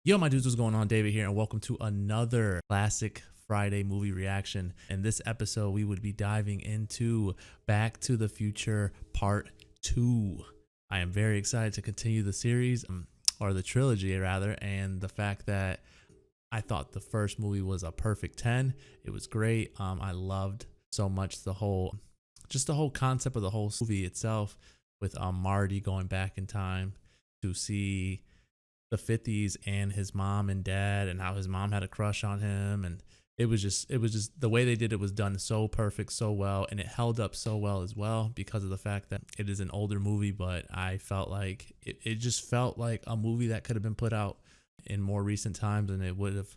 Yo, my dudes, what's going on? David here, and welcome to another classic Friday movie reaction. In this episode, we would be diving into Back to the Future Part 2. I am very excited to continue the series, or the trilogy rather, and the fact that I thought the first movie was a perfect 10. It was great. I loved so much the whole concept of the whole movie itself, with Marty going back in time to see the 50s and his mom and dad, and how his mom had a crush on him. And it was just the way they did it was done so perfect, so well, and it held up so well as well, because of the fact that it is an older movie. But I felt like it just felt like a movie that could have been put out in more recent times, and it would have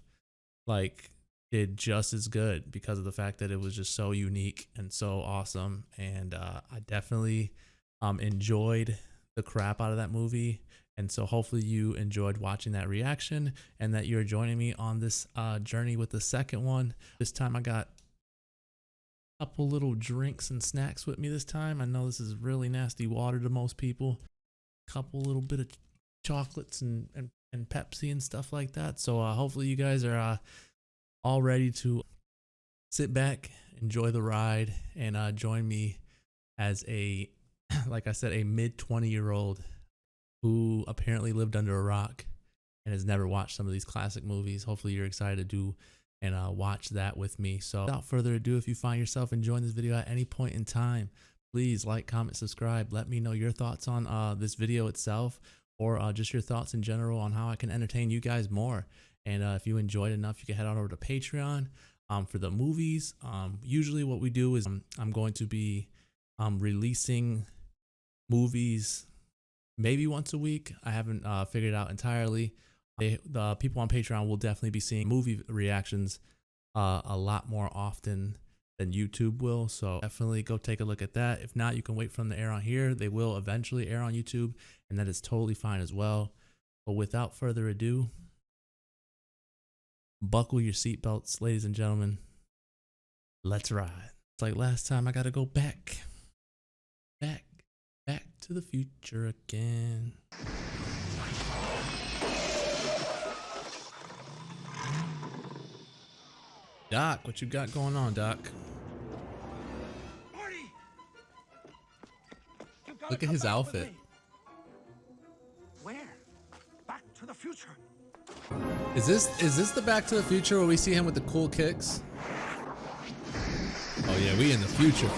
like did just as good, because of the fact that it was just so unique and so awesome. And I definitely enjoyed the crap out of that movie. And so hopefully you enjoyed watching that reaction, and that you're joining me on this journey with the second one. This time I got a couple little drinks and snacks with me this time. I know this is really nasty water to most people. Couple little bit of chocolates and Pepsi and stuff like that. So hopefully you guys are all ready to sit back, enjoy the ride, and join me as a, like I said, a mid 20-year-old who apparently lived under a rock and has never watched some of these classic movies. Hopefully you're excited to do and watch that with me. So without further ado, if you find yourself enjoying this video at any point in time, please like, comment, subscribe. Let me know your thoughts on this video itself, or just your thoughts in general on how I can entertain you guys more. And if you enjoyed enough, you can head on over to Patreon for the movies. Usually what we do is I'm going to be releasing movies maybe once a week. I haven't figured it out entirely. The people on Patreon will definitely be seeing movie reactions a lot more often than YouTube will. So definitely go take a look at that. If not, you can wait for them to air on here. They will eventually air on YouTube, and that is totally fine as well. But without further ado, buckle your seatbelts, ladies and gentlemen. Let's ride. It's like last time, I gotta go back to the future again. Doc, what you got going on, Doc? Marty! Look at his outfit. Where? Back to the future. Is this the Back to the Future where we see him with the cool kicks? Oh yeah, we in the future.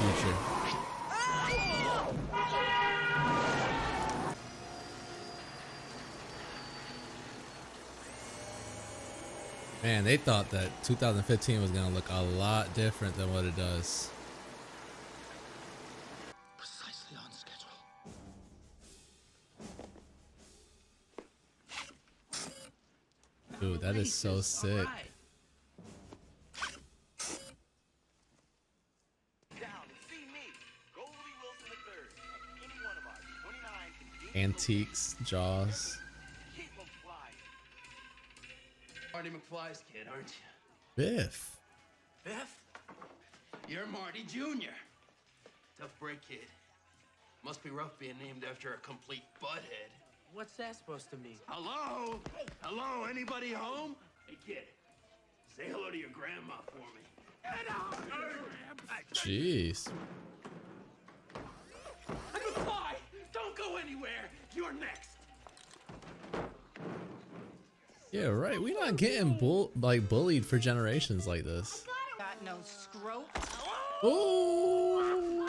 Man, they thought that 2015 was gonna look a lot different than what it does. Precisely on schedule. Dude, that is so sick. Down and see me, Goldie Wilson III. Any one of our 29 Antiques, Jaws. Keep 'em flying. Marty McFly's kid, aren't you? Biff. Biff? You're Marty Jr. Tough break, kid. Must be rough being named after a complete butthead. What's that supposed to mean? Hello? Hello, anybody home? Hey, kid. Say hello to your grandma for me. Jeez. McFly! Don't go anywhere! You're next! Yeah, right. We're not getting bullied for generations like this. Got no scrope. Oh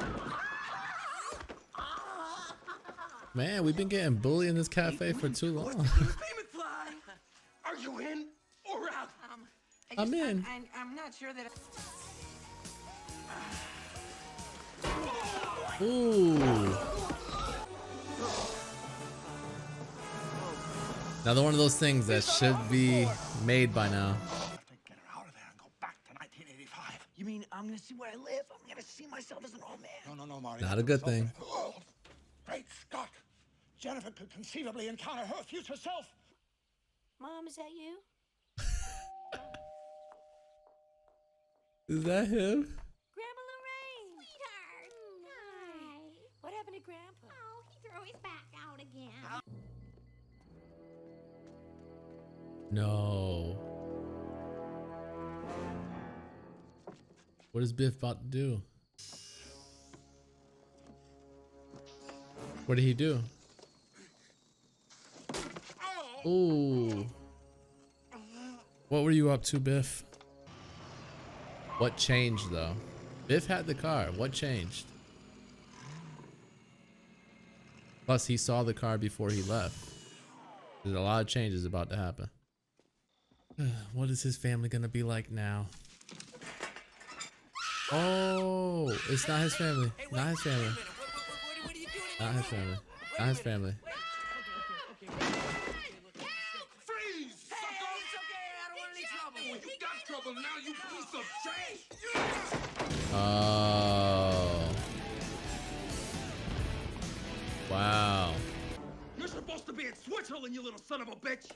man, we've been getting bullied in this cafe for too long. Hey, McFly! Are you in or out? I'm in. I'm not sure that. Ooh. Another one of those things that should be made by now. Have to get her out of there and go back to 1985. You mean I'm gonna see where I live? I'm gonna see myself as an old man. No, Marty. Not a good thing. Oh, great Scott! Jennifer could conceivably encounter her future self. Mom, is that you? Is that him? Grandma Lorraine! Sweetheart! Hi. What happened to Grandpa? Oh, he threw his back out again. No. What is Biff about to do? What did he do? Ooh. What were you up to, Biff? What changed though? Biff had the car. What changed? Plus, he saw the car before he left. There's a lot of changes about to happen. What is his family gonna be like now? Oh, it's not his family. Not his family. Not his family. Not his family. Freeze, sucker! It's okay, I don't want any trouble. You got trouble now, you piece of shit! Oh. Wow. You're supposed to be in Switzerland, you little son of a bitch!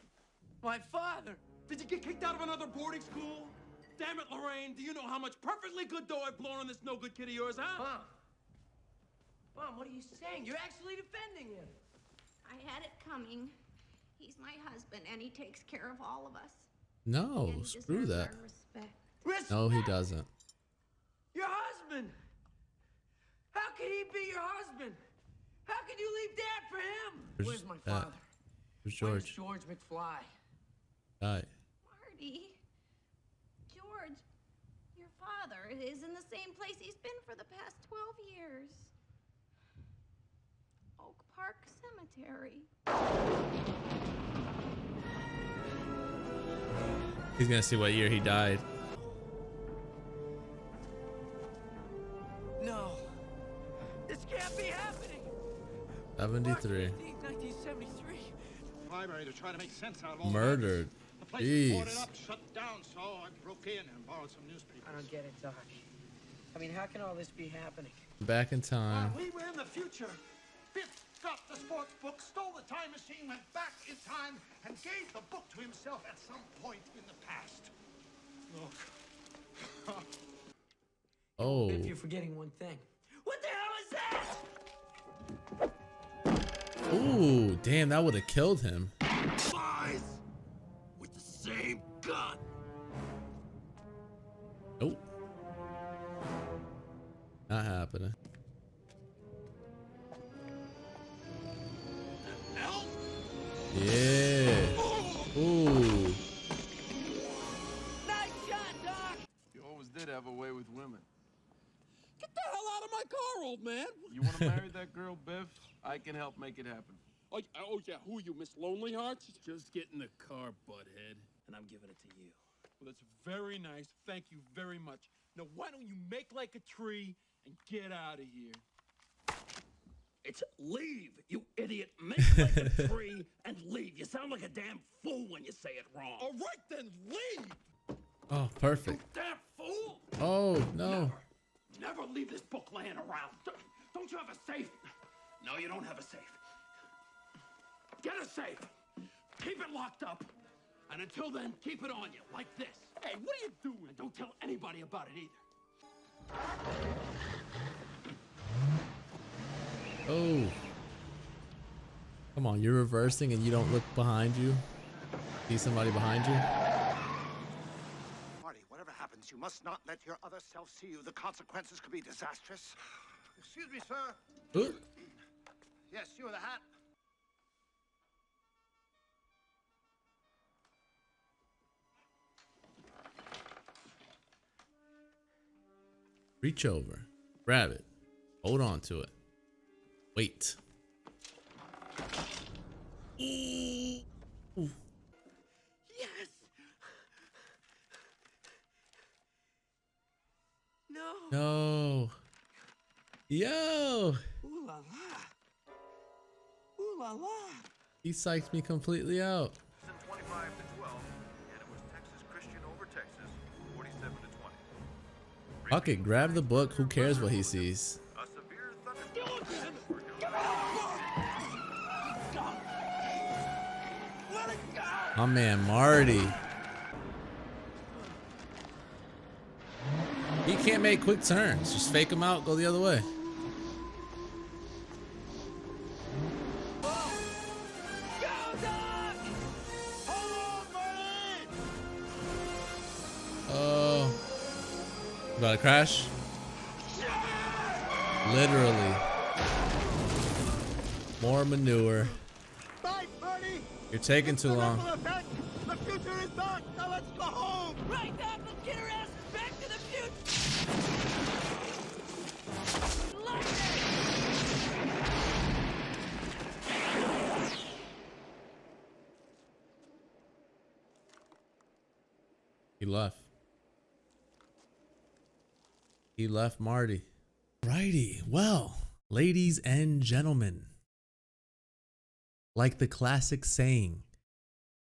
My father! Did you get kicked out of another boarding school? Damn it, Lorraine, do you know how much perfectly good dough I've blown on this no-good kid of yours, huh? Mom! Mom, what are you saying? You're actually defending him. I had it coming. He's my husband, and he takes care of all of us. No, And he screw deserves that. our respect. Respect No, he doesn't. your husband! How can he be your husband? How can you leave Dad for him? Where's my father? Where's Where's George? George McFly? Right. Marty, George, your father is in the same place he's been for the past 12 years. Oak Park Cemetery. He's gonna see what year he died. No. This can't be happening. 73. 1973. Primary to try to make sense out of all Murdered. that. The place was boarded Jeez. up, shut down, so I broke in and borrowed some newspapers. I don't get it, Doc. I mean, how can all this be happening? Back in time. We were in the future. Biff got the sports book, stole the time machine, went back in time, and gave the book to himself at some point in the past. Look. Oh. If you're forgetting one thing. What the hell is that? Ooh, damn, that would have killed him. Lies! With the same gun! Nope. Not happening. Help! Yeah. Ooh. Nice shot, Doc! You always did have a way with women. Get the hell out of my car, old man! You want to marry that girl, Biff? I can help make it happen. Oh, yeah, who are you, Miss Lonely Hearts? Just get in the car, butthead. And I'm giving it to you. Well, that's very nice. Thank you very much. Now, why don't you make like a tree and get out of here? It's leave, you idiot. Make like a tree and leave. You sound like a damn fool when you say it wrong. All right, then, leave! Oh, perfect. Damn fool! Oh, no. Never leave this book laying around. Don't you have a safe? No, you don't have a safe. Get a safe. Keep it locked up. And until then, keep it on you, like this. Hey, what are you doing? And don't tell anybody about it either. Oh. Come on, you're reversing and you don't look behind you? See somebody behind you? Marty, whatever happens, you must not let your other self see you. The consequences could be disastrous. Excuse me, sir. Ooh. Yes, you with the hat. Reach over. Grab it. Hold on to it. Wait. Yes! No! No. Yo. Ooh la la! Ooh la la! He psyched me completely out. 25 to 12, and it was Texas Christian over Texas, 47 to 20. Fuck it, grab the book. Who cares what he sees? A severe thunderstorm. My man Marty. He can't make quick turns. Just fake him out, go the other way. Go, Doc! Hold on, about to crash. Literally. More manure. Bye, Marty. You're taking too long. The future is back. Now let's go home. Right, Doc, let's get our asses back to the future! He left. He left Marty. Righty. Well, ladies and gentlemen, like the classic saying,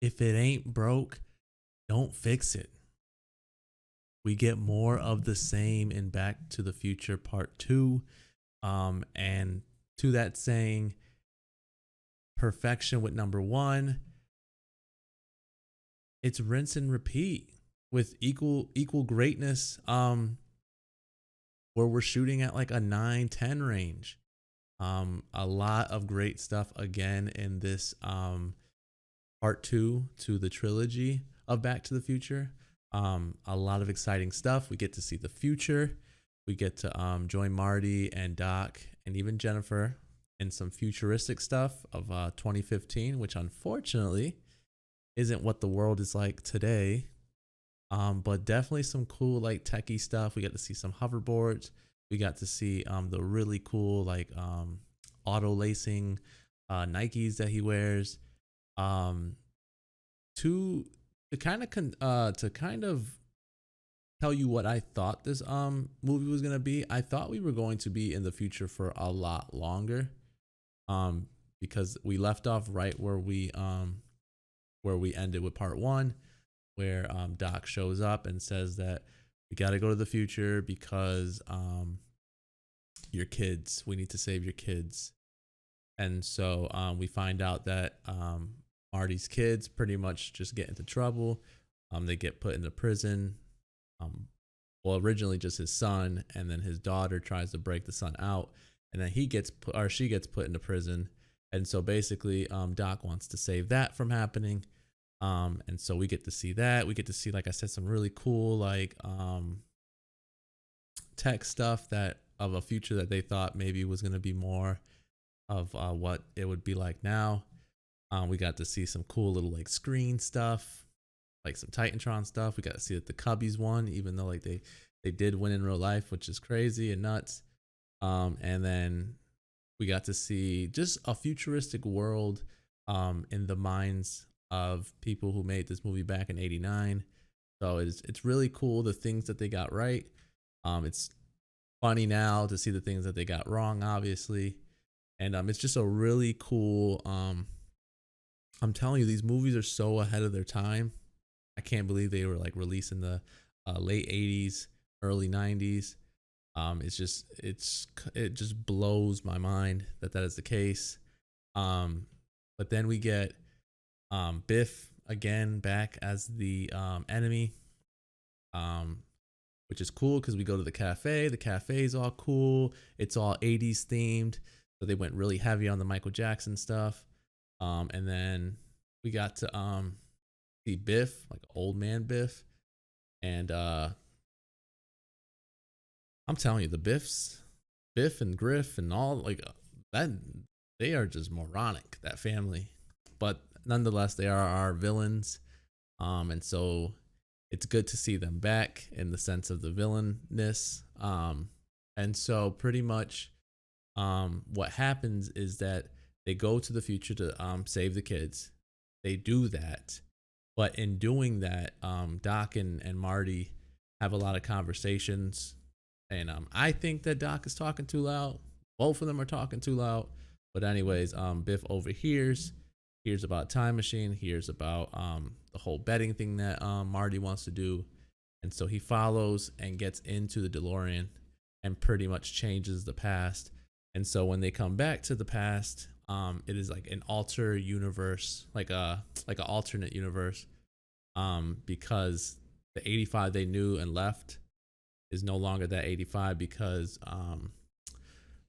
if it ain't broke, don't fix it. We get more of the same in Back to the Future Part 2. And to that saying, perfection with number 1. It's rinse and repeat with equal greatness. Where we're shooting at like a 9-10 range. A lot of great stuff again in this part 2 to the trilogy of Back to the Future. A lot of exciting stuff. We get to see the future. We get to join Marty and Doc and even Jennifer in some futuristic stuff of 2015, which unfortunately isn't what the world is like today. But definitely some cool like techie stuff. We got to see some hoverboards. We got to see the really cool like auto lacing Nikes that he wears. To kind of tell you what I thought this movie was gonna be. I thought we were going to be in the future for a lot longer. Because we left off right where we ended with part 1. Where Doc shows up and says that we got to go to the future because your kids, we need to save your kids. And so we find out that Marty's kids pretty much just get into trouble. They get put into prison. Well, originally just his son, and then his daughter tries to break the son out, and then she gets put into prison. And so basically Doc wants to save that from happening. And so we get to see that. We get to see, like I said, some really cool like tech stuff that of a future that they thought maybe was going to be more of what it would be like now. We got to see some cool little like screen stuff, like some Titantron stuff. We got to see that the Cubbies won, even though like they did win in real life, which is crazy and nuts. And then we got to see just a futuristic world in the minds of people who made this movie back in '89. So it's really cool the things that they got right. It's funny now to see the things that they got wrong, obviously. And it's just a really cool I'm telling you, these movies are so ahead of their time. I can't believe they were like released in the late 80s, early 90s. It just blows my mind that is the case. But then we get Biff again back as the enemy, which is cool because we go to the cafe. The cafe is all cool. It's all 80s themed. So they went really heavy on the Michael Jackson stuff. And then we got to see Biff, like old man Biff. And I'm telling you, the Biff and Griff and all like that, they are just moronic, that family. But nonetheless, they are our villains. And so it's good to see them back in the sense of the villainness. And so pretty much what happens is that they go to the future to save the kids. They do that. But in doing that, Doc and Marty have a lot of conversations. And I think that Doc is talking too loud. Both of them are talking too loud. But anyways, Biff overhears about Time Machine, hears about the whole betting thing that Marty wants to do. And so he follows and gets into the DeLorean and pretty much changes the past. And so when they come back to the past, it is like an alter universe, like an alternate universe, because the 85 they knew and left is no longer that 85 because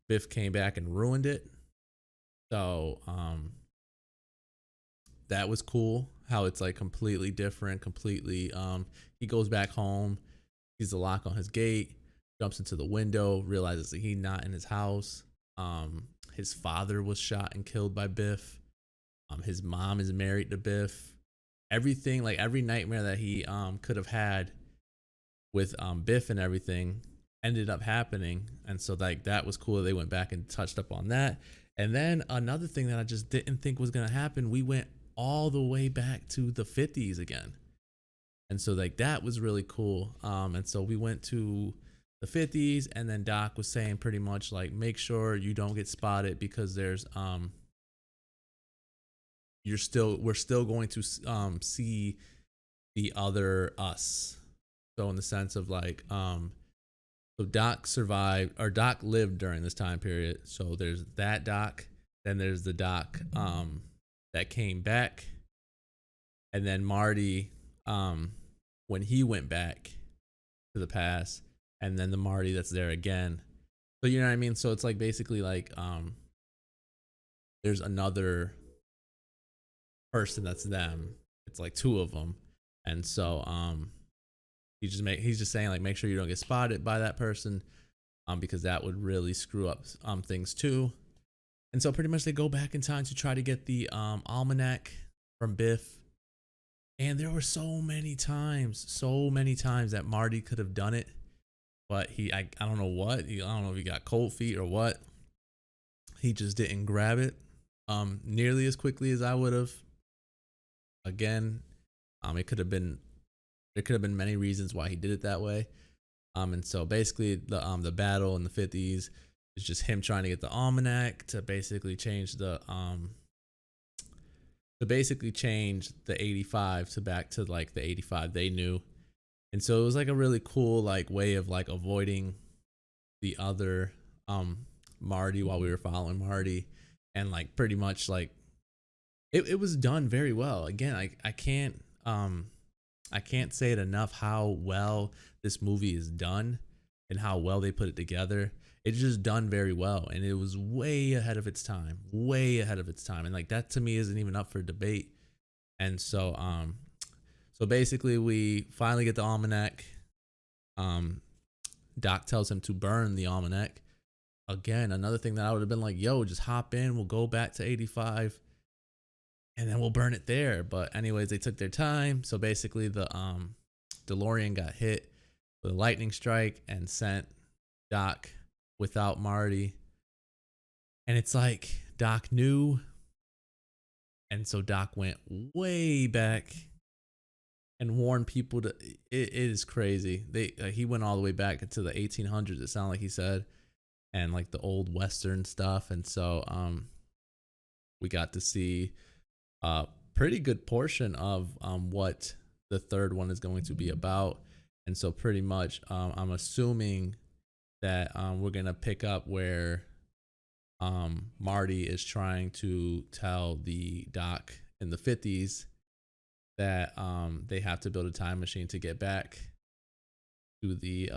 Biff came back and ruined it. So that was cool how it's like completely different, he goes back home sees the lock on his gate, jumps into the window, realizes that he's not in his house. His father was shot and killed by Biff. His mom is married to Biff. Everything, like every nightmare that he could have had with Biff and everything ended up happening. And so like that was cool. They went back and touched up on that. And then another thing that I just didn't think was going to happen, we went all the way back to the 50s again. And so like that was really cool. And so we went to the 50s, and then Doc was saying pretty much like, make sure you don't get spotted, because there's we're still going to see the other us. So in the sense of like so Doc survived, or Doc lived during this time period. So there's that Doc, then there's the Doc that came back, and then Marty when he went back to the past, and then the Marty that's there again. So you know what I mean? So it's like basically like there's another person that's them. It's like two of them. And so he's just saying like, make sure you don't get spotted by that person, because that would really screw up things too. And so pretty much they go back in time to try to get the almanac from Biff. And there were so many times that Marty could have done it, but I don't know what, I don't know if he got cold feet or what. He just didn't grab it nearly as quickly as I would have. Again, there could have been many reasons why he did it that way. And so basically the battle in the 50s is just him trying to get the almanac to basically change the 85 to back to like the 85 they knew. And so it was like a really cool like way of like avoiding the other Marty while we were following Marty. And like pretty much like it was done very well. Again, I can't say it enough how well this movie is done and how well they put it together. It's just done very well, and it was way ahead of its time. And like that to me isn't even up for debate. And so so basically we finally get the almanac. Doc tells him to burn the almanac. Again, another thing that I would have been like, yo, just hop in, we'll go back to 85 and then we'll burn it there. But anyways, they took their time. So basically the DeLorean got hit with a lightning strike and sent Doc without Marty. And it's like Doc knew. And so Doc went way back and warned people to it is crazy. He went all the way back into the 1800s, it sounded like he said, and like the old Western stuff. And so we got to see a pretty good portion of what the third one is going to be about. And so pretty much I'm assuming that we're gonna pick up where Marty is trying to tell the Doc in the 50s that they have to build a time machine to get back to the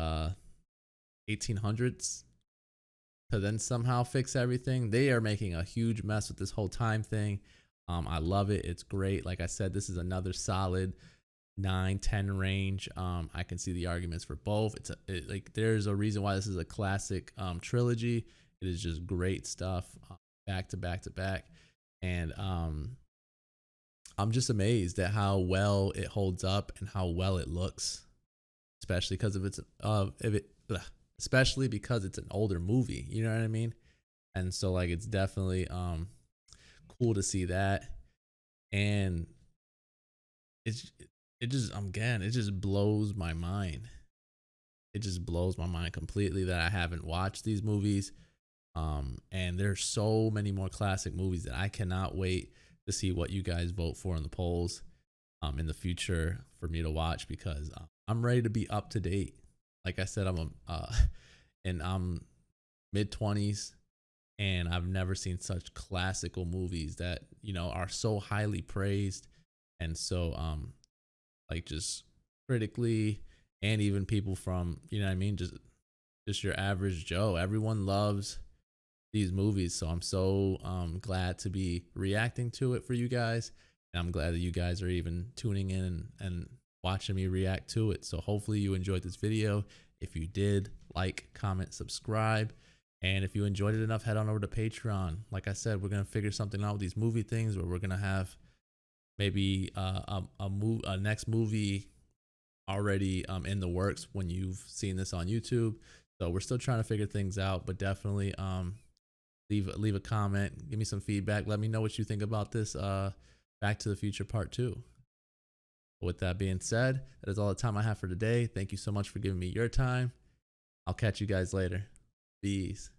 1800s to then somehow fix everything. They are making a huge mess with this whole time thing. I love it. It's great. Like I said, this is another solid 9-10 range. I can see the arguments for both. Like there's a reason why this is a classic trilogy. It is just great stuff, back to back to back. And I'm just amazed at how well it holds up and how well it looks, especially because especially because it's an older movie. You know what I mean? And so like it's definitely cool to see that. And it just blows my mind. It just blows my mind completely that I haven't watched these movies. And there's so many more classic movies that I cannot wait to see what you guys vote for in the polls in the future for me to watch, because I'm ready to be up to date. Like I said, I'm mid-20s, and I've never seen such classical movies that, you know, are so highly praised. And so like just critically, and even people from, you know what I mean, just your average Joe, everyone loves these movies. So I'm so glad to be reacting to it for you guys, and I'm glad that you guys are even tuning in and watching me react to it. So hopefully you enjoyed this video. If you did, like, comment, subscribe. And if you enjoyed it enough, head on over to Patreon. Like I said, we're going to figure something out with these movie things where we're going to have maybe a next movie already in the works when you've seen this on YouTube. So we're still trying to figure things out, but definitely leave a comment, give me some feedback, let me know what you think about this Back to the Future Part 2. With that being said, that is all the time I have for today. Thank you so much for giving me your time. I'll catch you guys later. Peace.